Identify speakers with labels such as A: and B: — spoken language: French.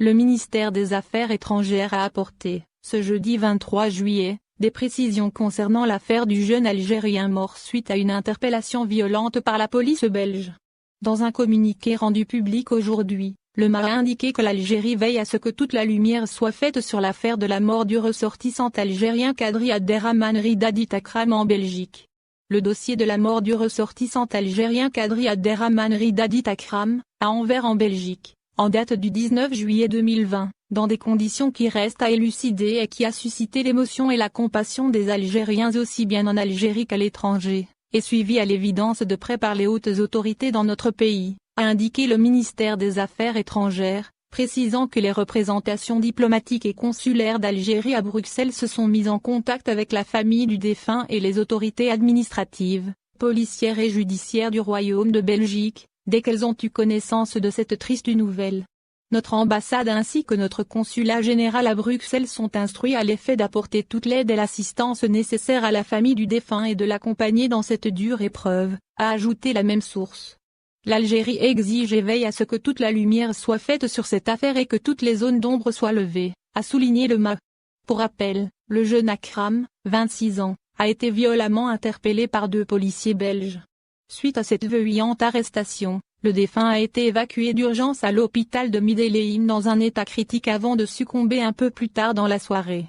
A: Le ministère des Affaires étrangères a apporté, ce jeudi 23 juillet, des précisions concernant l'affaire du jeune Algérien mort suite à une interpellation violente par la police belge. Dans un communiqué rendu public aujourd'hui, le MA a indiqué que l'Algérie veille à ce que toute la lumière soit faite sur l'affaire de la mort du ressortissant algérien Kadri Abderrahmane Rida dit Akram en Belgique. Le dossier de la mort du ressortissant algérien Kadri Abderrahmane Rida dit Akram, à Anvers en Belgique, en date du 19 juillet 2020, dans des conditions qui restent à élucider et qui a suscité l'émotion et la compassion des Algériens aussi bien en Algérie qu'à l'étranger, est suivi à l'évidence de près par les hautes autorités dans notre pays, a indiqué le ministère des Affaires étrangères, précisant que les représentations diplomatiques et consulaires d'Algérie à Bruxelles se sont mises en contact avec la famille du défunt et les autorités administratives, policières et judiciaires du Royaume de Belgique, dès qu'elles ont eu connaissance de cette triste nouvelle. Notre ambassade ainsi que notre consulat général à Bruxelles sont instruits à l'effet d'apporter toute l'aide et l'assistance nécessaires à la famille du défunt et de l'accompagner dans cette dure épreuve, a ajouté la même source. L'Algérie exige et veille à ce que toute la lumière soit faite sur cette affaire et que toutes les zones d'ombre soient levées, a souligné le MA. Pour rappel, le jeune Akram, 26 ans, a été violemment interpellé par 2 policiers belges. Suite à cette violente arrestation, le défunt a été évacué d'urgence à l'hôpital de Middelheim dans un état critique avant de succomber un peu plus tard dans la soirée.